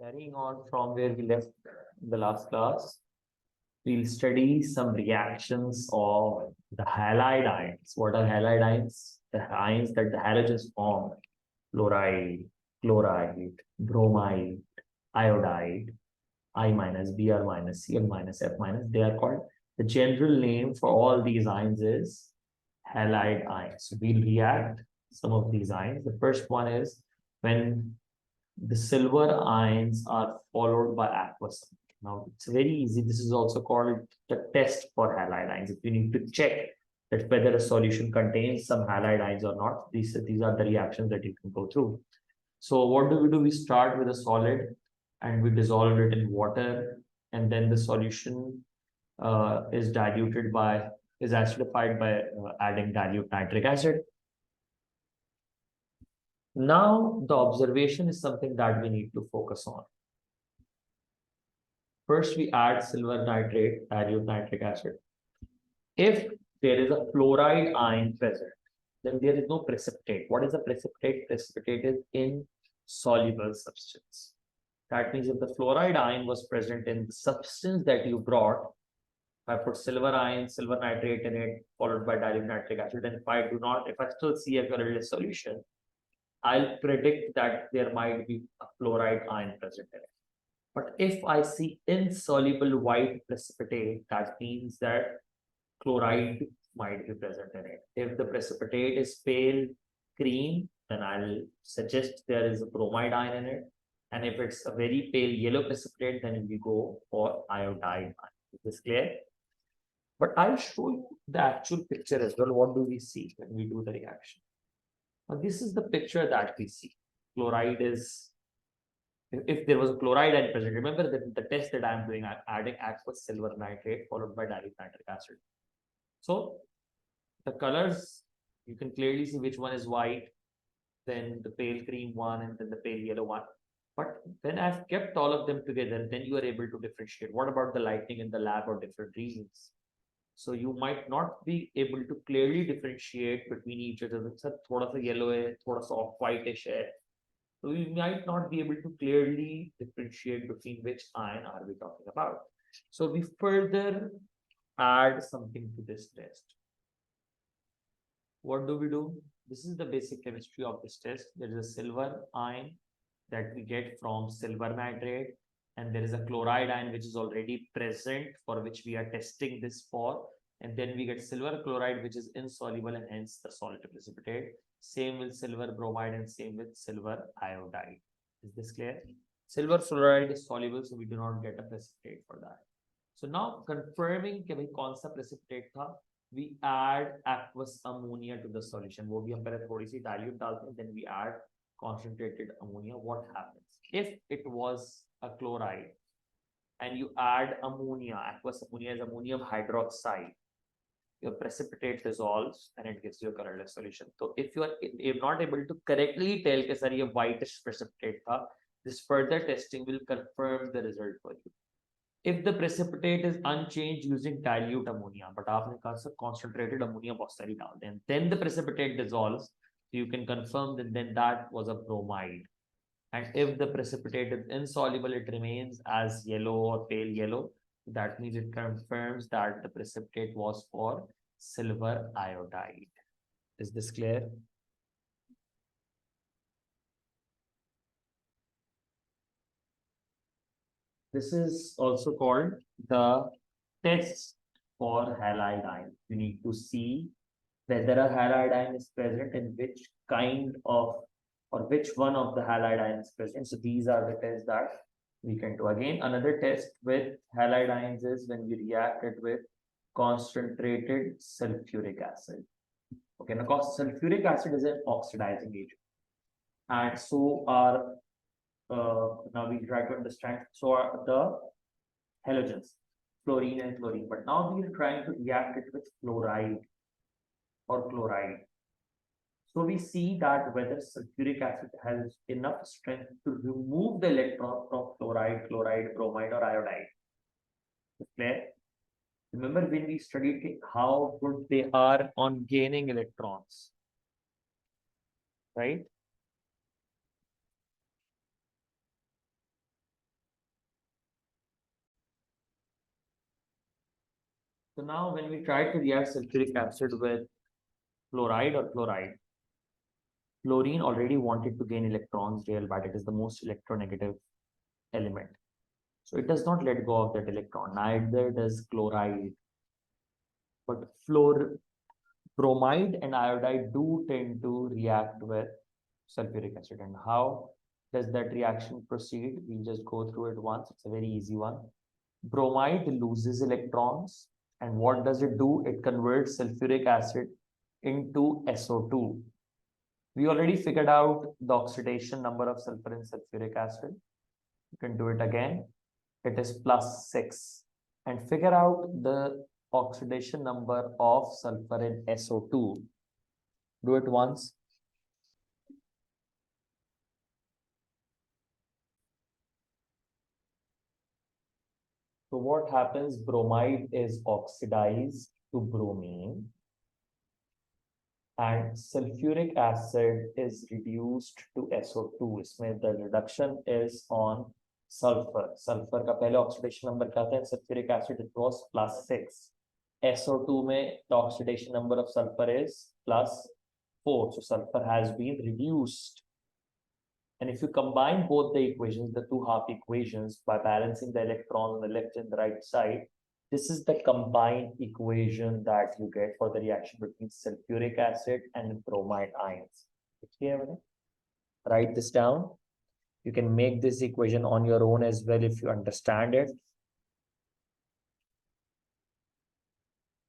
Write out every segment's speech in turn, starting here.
Carrying on from where we left in the last class, we'll study some reactions of the halide ions. What are halide ions? The ions that the halogens form: fluoride, chloride, bromide, iodide, I minus, Br minus, Cl minus, F minus. They are called, the general name for all these ions is halide ions. So we'll react some of these ions. The first one is when the silver ions are followed by aqueous. Now it's very easy. This is also called the test for halide ions. If you need to check that whether a solution contains some halide ions or not, these are the reactions that you can go through. So what do? We start with a solid and we dissolve it in water, and then the solution is acidified by adding dilute nitric acid. Now, the observation is something that we need to focus on. First, we add silver nitrate, dilute nitric acid. If there is a fluoride ion present, then there is no precipitate. What is a precipitate? Precipitate is insoluble substance. That means if the fluoride ion was present in the substance that you brought, if I put silver nitrate in it, followed by dilute nitric acid, and if I still see a colorless solution, I'll predict that there might be a fluoride ion present in it. But if I see insoluble white precipitate, that means that chloride might be present in it. If the precipitate is pale cream, then I'll suggest there is a bromide ion in it. And if it's a very pale yellow precipitate, then we go for iodide ion. Is this clear? But I'll show you the actual picture as well. What do we see when we do the reaction? Now, this is the picture that we see. Chloride is, if there was a chloride ion present, remember that the test that I'm doing, I'm adding aqueous silver nitrate followed by dilute nitric acid. So the colors, you can clearly see which one is white, then the pale cream one, and then the pale yellow one. But when I've kept all of them together, then you are able to differentiate. What about the lighting in the lab or different reasons? So you might not be able to clearly differentiate between each other. It's a thoda sa yellow hai, thoda sa off-whitish hai. So you might not be able to clearly differentiate between which ion are we talking about. So we further add something to this test. What do? This is the basic chemistry of this test. There is a silver ion that we get from silver nitrate, and there is a chloride ion which is already present, for which we are testing this for, and then we get silver chloride which is insoluble and hence the solid precipitate. Same with silver bromide and same with silver iodide. Is this clear? Silver fluoride is soluble, so we do not get a precipitate for that. So now confirming कि भाई कौन सा precipitate था, we add aqueous ammonia to the solution. वो भी हम पहले थोड़ी सी dilute डालते हैं, then we add concentrated ammonia. What happens if it was a chloride and you add ammonia? Aqueous ammonia is ammonium hydroxide. Your precipitate dissolves and it gives you a colorless solution. So if you're not able to correctly tell कि sir ये whitish precipitate था, this further testing will confirm the result for you. If the precipitate is unchanged using dilute ammonia, but आपने कहा sir concentrated ammonia बहुत सारी डाल दें, then the precipitate dissolves, you can confirm that then that was a bromide. And if the precipitate is insoluble, it remains as yellow or pale yellow. That means it confirms that the precipitate was for silver iodide. Is this clear? This is also called the test for halide ion. You need to see whether a halide ion is present and which kind of, or which one of the halide ions is present. So these are the tests that we can do. Again, another test with halide ions is when we react it with concentrated sulfuric acid. Okay, now sulfuric acid is an oxidizing agent, and so are now we try to understand, so are the halogens, fluorine and chlorine. But now we are trying to react it with fluoride or chloride. So we see that whether sulfuric acid has enough strength to remove the electron from fluoride, chloride, bromide, or iodide. Clear? Remember when we studied how good they are on gaining electrons, right? So now when we try to react sulfuric acid with fluoride or chloride, fluorine already wanted to gain electrons real, but it is the most electronegative element. So it does not let go of that electron, neither does chloride. But bromide and iodide do tend to react with sulfuric acid. And how does that reaction proceed? We'll just go through it once. It's a very easy one. Bromide loses electrons. And what does it do? It converts sulfuric acid into SO2. We already figured out the oxidation number of sulfur in sulfuric acid. You can do it again. It is +6. And figure out the oxidation number of sulfur in SO2. Do it once. So what happens? Bromide is oxidized to bromine and sulfuric acid is reduced to SO2. इसमें the reduction is on sulfur. Sulfur का पहले oxidation number क्या था? Sulfuric acid it was +6. SO2 में the oxidation number of sulfur is +4. So sulfur has been reduced. And if you combine both the equations, the two half equations, by balancing the electron on the left and the right side, this is the combined equation that you get for the reaction between sulfuric acid and bromide ions. Write this down. You can make this equation on your own as well if you understand it.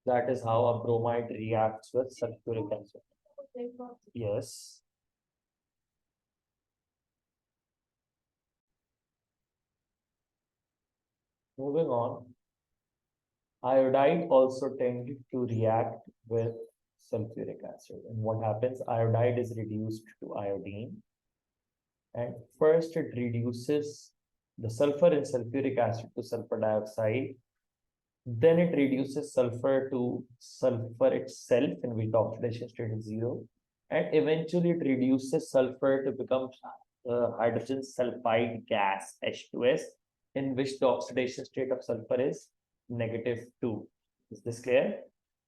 That is how a bromide reacts with sulfuric acid. Yes. Moving on. Iodide also tend to react with sulfuric acid. And what happens? Iodide is reduced to iodine. And first it reduces the sulfur in sulfuric acid to sulfur dioxide. Then it reduces sulfur to sulfur itself, in which the oxidation state is 0. And eventually it reduces sulfur to become hydrogen sulfide gas, H2S, in which the oxidation state of sulfur is -2. Is this clear?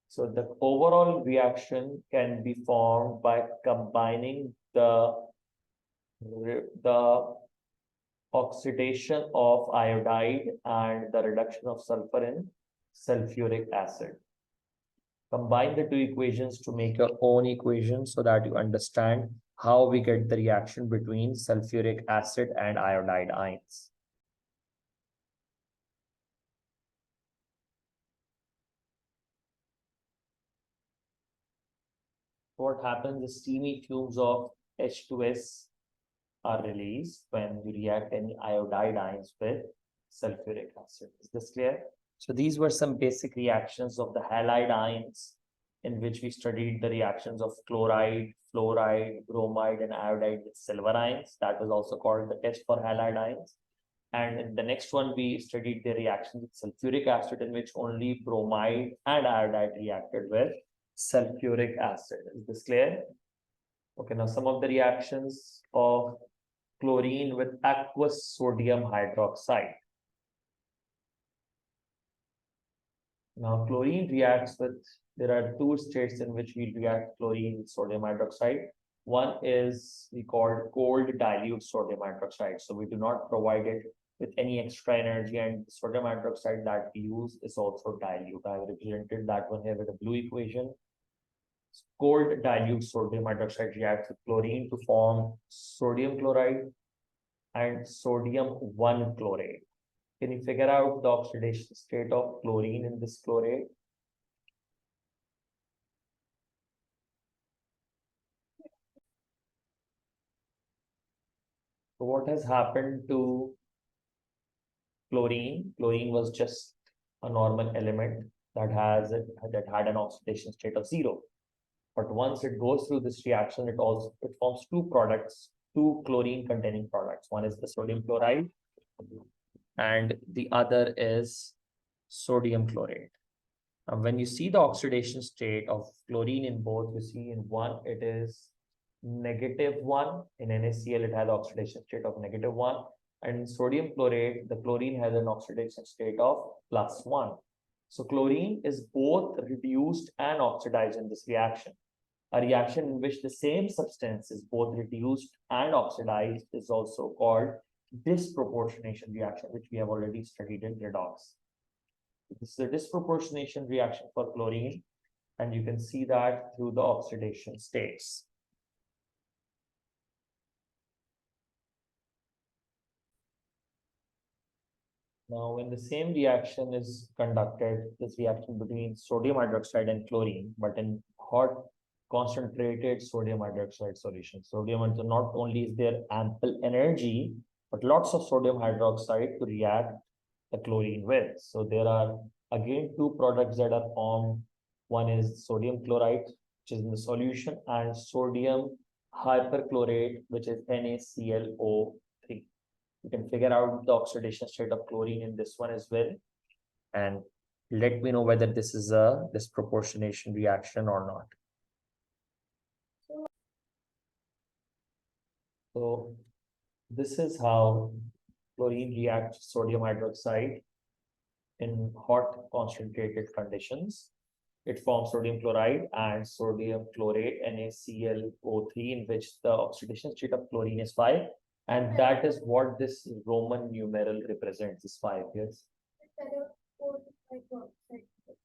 So the overall reaction can be formed by combining the oxidation of iodide and the reduction of sulfur in sulfuric acid. Combine the two equations to make your own equation so that you understand how we get the reaction between sulfuric acid and iodide ions. What happens is steamy fumes of H2S are released when you react any iodide ions with sulfuric acid. Is this clear? So these were some basic reactions of the halide ions in which we studied the reactions of chloride, fluoride, bromide, and iodide with silver ions. That was also called the test for halide ions. And in the next one, we studied the reaction with sulfuric acid in which only bromide and iodide reacted with sulfuric acid. Is this clear? Okay, now some of the reactions of chlorine with aqueous sodium hydroxide. Now chlorine reacts with, there are two states in which we react chlorine with sodium hydroxide. One is we called cold dilute sodium hydroxide. So we do not provide it with any extra energy, and the sodium hydroxide that we use is also dilute. I have represented that one here with a blue equation. Cold dilute sodium hydroxide reacts with chlorine to form sodium chloride and sodium 1 chlorate. Can you figure out the oxidation state of chlorine in this chlorate? So what has happened to chlorine? Chlorine was just a normal element that had an oxidation state of 0. But once it goes through this reaction, it forms two products, two chlorine containing products. One is the sodium chloride and the other is sodium chlorate. Now, when you see the oxidation state of chlorine in both, you see in one, it is -1. In NaCl, it has oxidation state of -1. And in sodium chlorate, the chlorine has an oxidation state of +1. So chlorine is both reduced and oxidized in this reaction. A reaction in which the same substance is both reduced and oxidized is also called disproportionation reaction, which we have already studied in redox. This is a disproportionation reaction for chlorine, and you can see that through the oxidation states. Now, when the same reaction is conducted, this reaction between sodium hydroxide and chlorine, but in hot concentrated sodium hydroxide solution. Sodium hydroxide, not only is there ample energy, but lots of sodium hydroxide to react the chlorine with. So there are again two products that are formed. One is sodium chloride, which is in the solution, and sodium hyperchlorate, which is NaClO3. You can figure out the oxidation state of chlorine in this one as well. And let me know whether this is a disproportionation reaction or not. So this is how chlorine reacts to sodium hydroxide in hot concentrated conditions. It forms sodium chloride and sodium chlorate, NaClO3, in which the oxidation state of chlorine is 5. And that is what this Roman numeral represents, is 5 years.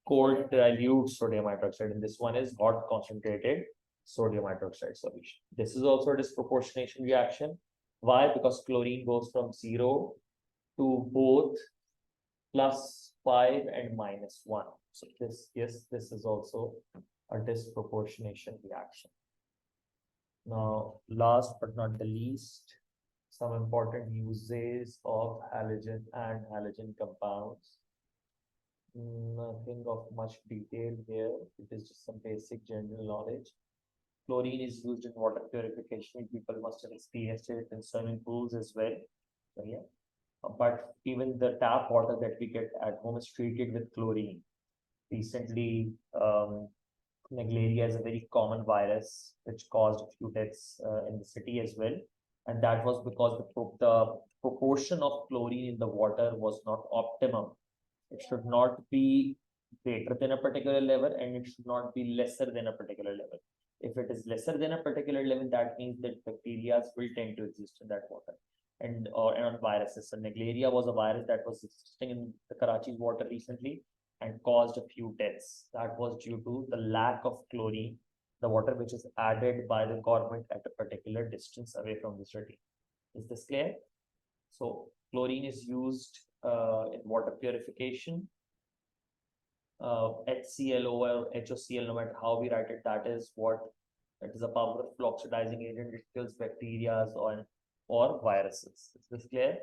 Cold dilute sodium hydroxide, and this one is hot concentrated sodium hydroxide solution. This is also a disproportionation reaction. Why? Because chlorine goes from 0 to both +5 and -1. So this, yes, this is also a disproportionation reaction. Now, last but not the least, some important uses of halogen and halogen compounds. Nothing of much detail here. It is just some basic general knowledge. Chlorine is used in water purification. People must have experienced it in swimming pools as well. So, yeah. But even the tap water that we get at home is treated with chlorine. Recently, Naegleria is a very common virus which caused a few deaths in the city as well. And that was because the proportion of chlorine in the water was not optimum. It should not be greater than a particular level, and it should not be lesser than a particular level. If it is lesser than a particular level, that means that bacteria will tend to exist in that water. And on viruses. So Naegleria was a virus that was existing in the Karachi's water recently and caused a few deaths. That was due to the lack of chlorine, the water which is added by the government at a particular distance away from the city. Is this clear? So chlorine is used in water purification. HCl or HOCl, no matter how we write it, that is a powerful oxidizing agent. It kills bacteria or viruses. Is this clear?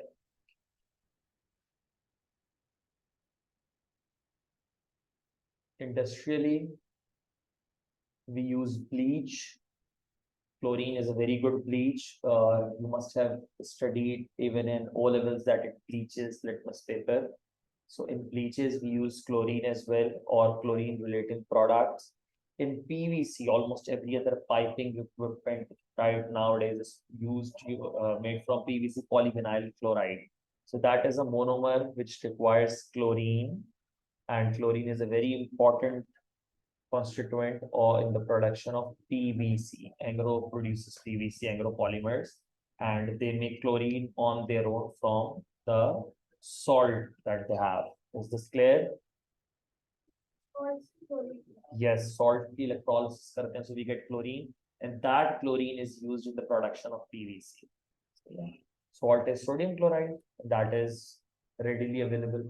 Industrially, we use bleach. Chlorine is a very good bleach. You must have studied even in O levels that it bleaches litmus paper. So in bleaches, we use chlorine as well, or chlorine related products. In PVC, almost every other piping equipment right nowadays is used, made from PVC polyvinyl chloride. So that is a monomer which requires chlorine, and chlorine is a very important constituent or in the production of PVC. Agro produces PVC, agro polymers, and they make chlorine on their own from the salt that they have. Is this clear? Yes, salt electrolysis करते हैं, so we get chlorine, and that chlorine is used in the production of PVC. So, yeah. Salt is sodium chloride, that is readily available.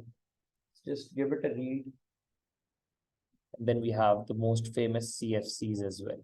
Just give it a read. And then we have the most famous CFCs as well.